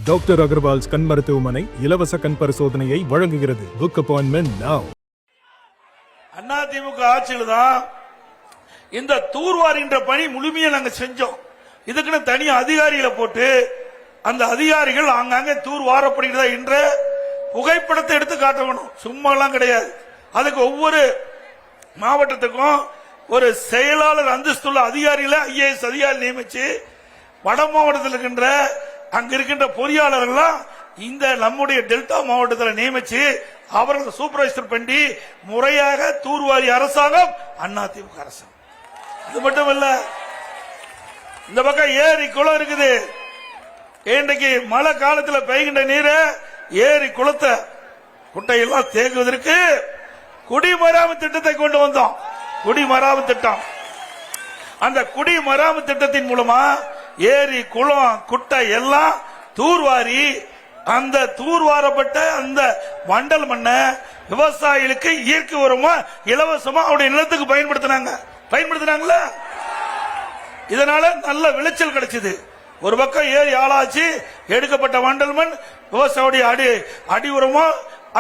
Doctor Agarwal's கண் மருத்துவமனை இலவச கண் பரிசோதனையை வழங்குகிறது. புக் அப்பாயின்மெண்ட் நவ. அதிமுக ஆட்சியில் தான் இந்த தூர்வாரின்ற பணி முழுமையா நாங்க செஞ்சோம். இதுக்குன்னு தனி அதிகாரிகளை போட்டு அந்த அதிகாரிகள் அங்கங்க தூர் வாரப்படுகிறதா என்ற புகைப்படத்தை எடுத்து காட்டணும். சும்மா எல்லாம் கிடையாது. அதுக்கு ஒவ்வொரு மாவட்டத்துக்கும் ஒரு செயலாளர் அந்தஸ்துள்ள அதிகாரிகளை IAS அதிகாரி நியமிச்சு வட மாவட்டத்தில் இருக்கின்ற அங்க இருக்கின்ற பொறியாளர்கள் இந்த நம்முடைய டெல்டா மாவட்டத்தில் நியமிச்சு அவர்கள் சூப்பர்வைசர் பண்ணி முறையாக தூர்வாரி அரசாங்கம் அதிமுக அரசாங்கம். அது மட்டும் இல்ல, இந்த பக்கம் ஏரி குளம் இருக்குது. இன்றைக்கு மழை காலத்தில் பெய்கின்ற நீரை ஏரி குளத்தை குட்டையெல்லாம் தேங்குவதற்கு குடிமராமத்து திட்டத்தை கொண்டு வந்தோம். குடிமராமத்து திட்டம். அந்த குடிமராமத்து திட்டத்தின் மூலமா ஏரி குளம் குட்டை எல்லாம் தூர்வாரி அந்த தூர்வாரப்பட்ட அந்த வண்டல் மண்ணை விவசாயிகளுக்கு இயற்கை உரமா இலவசமா அவருடைய நிலத்துக்கு பயன்படுத்தினாங்களா? இதனால நல்ல விளைச்சல் கிடைச்சது. ஒரு பக்கம் ஏரி ஆளாச்சு, எடுக்கப்பட்ட வண்டல் மண் விவசாயியுடைய அடி உரமா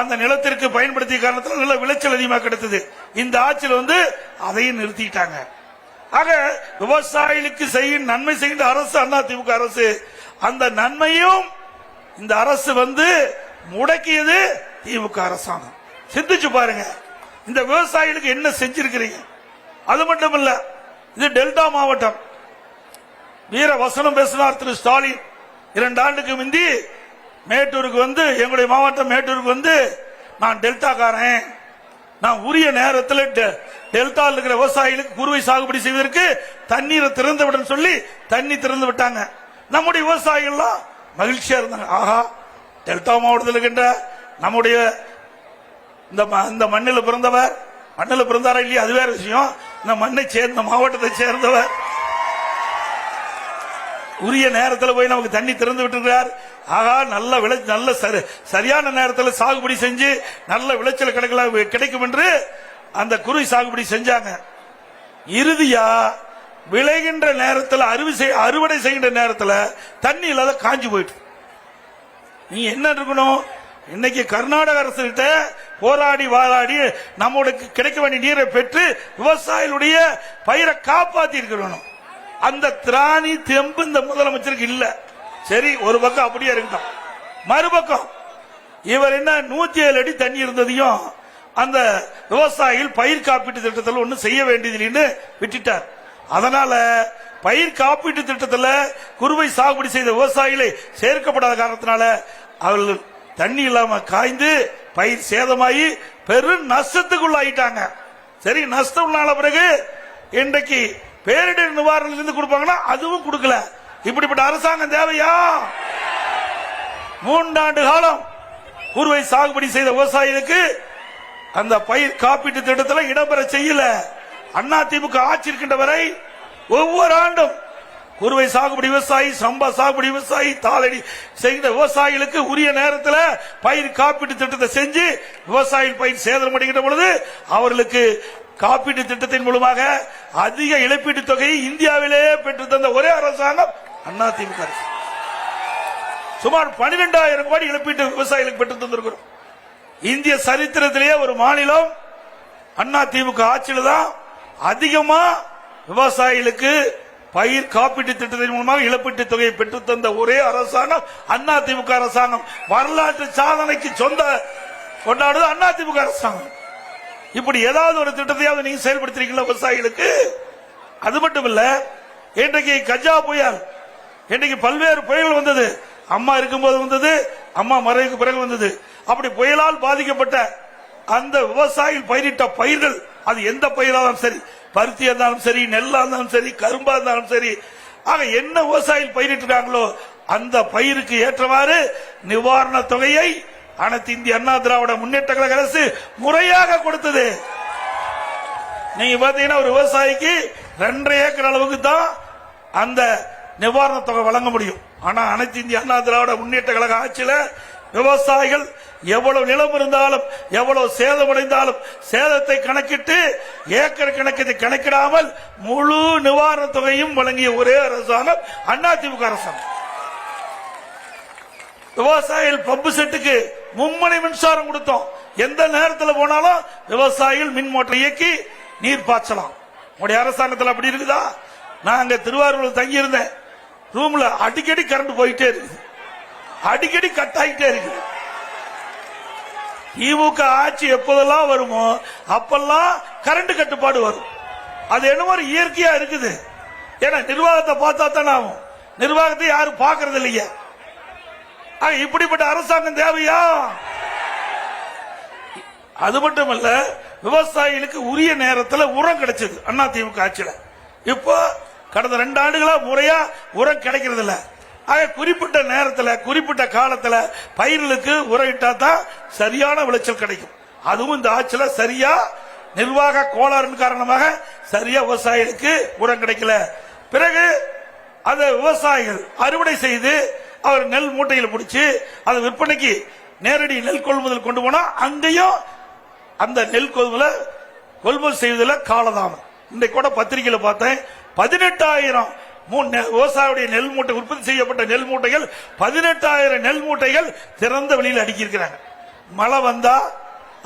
அந்த நிலத்திற்கு பயன்படுத்திய காரணத்தில் நல்ல விளைச்சல் அதிகமாக கிடைத்தது. இந்த ஆட்சியில் அதையும் நிறுத்திட்டாங்க. ஆக விவசாயிகளுக்கு நன்மை செய்கின்ற அரசு அதிமுக அரசு. அந்த நன்மையும் இந்த அரசு முடக்கியது திமுக அரசாங்கம். சிந்திச்சு பாருங்க, இந்த விவசாயிகளுக்கு என்ன செஞ்சிருக்கிறீங்க. அது மட்டும் இல்ல, இது டெல்டா மாவட்டம். வீர வசனம் பேசினார் திரு ஸ்டாலின். 2 ஆண்டுக்கு முந்தி மேட்டூருக்கு எங்களுடைய மாவட்டம் மேட்டூருக்கு நான் டெல்டாக்காரன், நான் உரிய நேரத்தில் டெல்டாவில் இருக்கிற விவசாயிகளுக்கு குறுவை சாகுபடி செய்வதற்கு தண்ணீரை திறந்து விட சொல்லி தண்ணி திறந்து விட்டாங்க. நம்முடைய விவசாயிகள்லாம் மகிழ்ச்சியா இருந்தாங்க. ஆஹா, டெல்டா மாவட்டத்தில் இருக்கின்ற நம்முடைய இந்த மண்ணில் பிறந்தாரா இல்லையா அது வேற விஷயம். இந்த மண்ணை சேர்ந்த மாவட்டத்தை சேர்ந்தவர் உரிய நேரத்தில் போய் நமக்கு தண்ணி திறந்து விட்டுருக்கிறார். ஆகா, நல்ல சரியான நேரத்தில் சாகுபடி செஞ்சு நல்ல விளைச்சல் கிடைக்கும் என்று அந்த குறுவை சாகுபடி செஞ்சாங்க. இறுதியா விளைகின்ற நேரத்தில் அறுவடை செய்கின்ற நேரத்தில் தண்ணி இல்லாத காஞ்சி போயிட்டு. நீங்க என்ன இருக்கணும், இன்னைக்கு கர்நாடக அரசு கிட்ட போராடி வாராடி நம்மளுக்கு கிடைக்க வேண்டிய நீரை பெற்று விவசாயிகளுடைய பயிரை காப்பாத்தி இருக்கணும். அந்த திராணி தெம்பு இந்த முதலமைச்சருக்கு இல்ல. சரி, ஒரு பக்கம் அப்படியே இருக்கட்டும். மறுபக்கம் இவர் 107 அடி தண்ணி இருந்ததையும் அந்த விவசாயிகள் பயிர் காப்பீட்டு திட்டத்தில் ஒன்னும் செய்ய வேண்டியதில்லைன்னு விட்டுட்டார். அதனால பயிர் காப்பீட்டு திட்டத்தில் குறுவை சாகுபடி செய்த விவசாயிகளை சேர்க்கப்படாத காரணத்தினால அவர்கள் தண்ணி இல்லாம காய்ந்து பயிர் சேதமாகி பெரும் நஷ்டத்துக்குள்ளாயிட்டாங்க. சரி, நஷ்டம் உள்ளான பிறகு இன்றைக்கு பேரிடர் நிவாரணம் இருந்து கொடுப்பாங்கன்னா அதுவும் கொடுக்கல. இப்படிப்பட்ட அரசாங்கம் தேவையா? 3 ஆண்டு காலம் குறுவை சாகுபடி செய்த விவசாயிகளுக்கு அந்த பயிர் காப்பீட்டு திட்டத்தில் இடம்பெற செய்யல. அதிமுக ஆட்சி இருக்கின்ற வரை ஒவ்வொரு ஆண்டும் குறுவை சாகுபடி விவசாயி, சம்பா சாகுபடி விவசாயி, தாளடி செய்கிற விவசாயிகளுக்கு உரிய நேரத்தில் பயிர் காப்பீட்டு திட்டத்தை செஞ்சு விவசாயிகள் பயிர் சேதம் அடைகின்ற பொழுது அவர்களுக்கு காப்பீட்டு திட்டத்தின் மூலமாக அதிக இழப்பீட்டு தொகையை இந்தியாவிலேயே பெற்று தந்த ஒரே அரசாங்கம் அதிமுக அரசு. சுமார் 12,000 கோடி இழப்பீட்டு விவசாயிகளுக்கு பெற்று தந்திருக்கிறோம். இந்திய சரித்திரத்திலேயே ஒரு மாநிலம் அதிமுக ஆட்சியில் தான் அதிகமா விவசாயிகளுக்கு பயிர் காப்பீட்டு திட்டத்தின் மூலமாக இழப்பீட்டு தொகையை பெற்று தந்த ஒரே அரசாங்கம் அதிமுக அரசாங்கம். வரலாற்று சாதனைக்கு சொந்த கொண்டாடுது அதிமுக அரசாங்கம். இப்படி ஏதாவது ஒரு திட்டத்தையாவது நீங்க செயல்படுத்திருக்கீங்களா விவசாயிகளுக்கு? அது மட்டும் இல்ல, இன்றைக்கு கஜா புயல், இன்றைக்கு பல்வேறு புயல்கள் வந்தது. அம்மா இருக்கும்போது வந்தது, அம்மா மறைவுக்கு பிறகு வந்தது. அப்படி புயலால் பாதிக்கப்பட்ட அந்த விவசாயிகள் பயிரிட்ட பயிர்கள், அது எந்த பயிராலும் சரி, பருத்தியா இருந்தாலும் சரி, நெல்லா இருந்தாலும் சரி, கரும்பா இருந்தாலும் சரி, ஆக என்ன விவசாயிகள் பயிரிட்டாங்களோ அந்த பயிருக்கு ஏற்றவாறு நிவாரண தொகையை அனைத்து இந்திய அண்ணா திராவிட முன்னேற்ற கழக அரசு முறையாக கொடுத்தது. நீங்க பாத்தீங்கன்னா ஒரு விவசாயிக்கு 2.5 ஏக்கர் அளவுக்கு தான் அந்த நிவாரண தொகை வழங்க முடியும். ஆனா அனைத்து இந்திய அண்ணா திராவிட முன்னேற்ற கழக ஆட்சியில விவசாயிகள் எவ்வளவு நிலம் இருந்தாலும் எவ்வளவு சேதமடைந்தாலும் சேதத்தை கணக்கிட்டு ஏக்கர் கணக்கத்தை கணக்கிடாமல் முழு நிவாரண தொகையும் வழங்கிய ஒரே அரசாங்கம் அதிமுக அரசாங்கம். விவசாயிகள் பம்பு செட்டுக்கு மும்முனை மின்சாரம் கொடுத்தோம். எந்த நேரத்தில் போனாலும் விவசாயிகள் மின் மோட்டர் இயக்கி நீர் பாய்ச்சலாம். உங்களுடைய அரசாங்கத்தில் அப்படி இருக்குதா? நான் அங்க திருவாரூர் தங்கி இருந்தேன். ரூம்ல அடிக்கடி கரண்ட் போயிட்டே இருக்குது, அடிக்கடி கட் ஆகிட்டே இருக்குது. திமுக ஆட்சி எப்போதெல்லாம் வருமோ அப்பெல்லாம் கரண்ட் கட்டுப்பாடு வரும். அது என்னமோ இயற்கையா இருக்குது. ஏன்னா நிர்வாகத்தை பார்த்தா தானே ஆகும். நிர்வாகத்தை யாரும் பார்க்கறது இல்லைங்க. இப்படிப்பட்ட அரசாங்கம் தேவையா? அது மட்டுமல்ல, விவசாயிகளுக்கு உரிய நேரத்தில் உரம் கிடைச்சது அண்ணா திமுக ஆட்சியில. இப்போ கடந்த 2 ஆண்டுகளா முறையா உரம் கிடைக்கிறது இல்ல. குறிப்பிட்ட நேரத்தில் குறிப்பிட்ட காலத்தில் பயிர்களுக்கு உரம் இட்டா தான் சரியான விளைச்சல் கிடைக்கும். அதுவும் இந்த ஆட்சியில சரியா நிர்வாக கோளாறின் காரணமாக சரியா விவசாயிகளுக்கு உரம் கிடைக்கல. பிறகு அந்த விவசாயிகள் அறுவடை செய்து அவர் நெல் மூட்டையில் பிடிச்சு அதை விற்பனைக்கு நேரடி நெல் கொள்முதல் கொண்டு போனா அங்கேயும் அந்த நெல் கொள்முதல் செய்வதில் காலதாமம். இன்றைக்கு கூட பத்திரிகையில் பார்த்தேன், 18,000 விவசாயியுடைய நெல் மூட்டை உற்பத்தி செய்யப்பட்ட நெல் மூட்டைகள் 18,000 நெல் மூட்டைகள் திறந்த வெளியில் அடுக்கி இருக்கிறாங்க. மழை வந்தா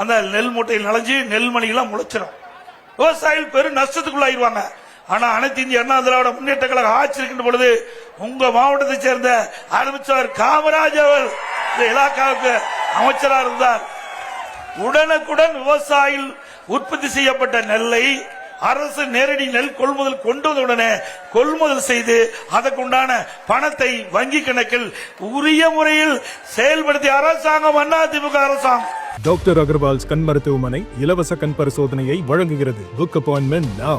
அந்த நெல் மூட்டையில் நனைஞ்சு நெல்மணிகளாம் முளைச்சிடும். விவசாயிகள் பெரும் நஷ்டத்துக்குள்ளாயிருவாங்க. ஆனா அனைத்து இந்திய அண்ணா திராவிட முன்னேற்ற கழக ஆட்சி இருக்கின்ற பொழுது உங்க மாவட்டத்தை சேர்ந்த ஆரம்பிச்சவர் காமராஜ் அவர் இந்த இலாக்காவுக்கு அமைச்சராக இருந்தார். உடனுக்குடன் விவசாயிகள் உற்பத்தி செய்யப்பட்ட நெல்லை அரசு நேரடி நெல் கொள்முதல் கொண்டு வந்தவுடனே கொள்முதல் செய்து அதற்குண்டான பணத்தை வங்கி கணக்கில் உரிய முறையில் செயல்படுத்திய அரசாங்கம் அண்ணா திமுக அரசாங்கம். டாக்டர் அகர்வால்ஸ் கண் மருத்துவமனை இலவச கண் பரிசோதனையை வழங்குகிறது. Book appointment now.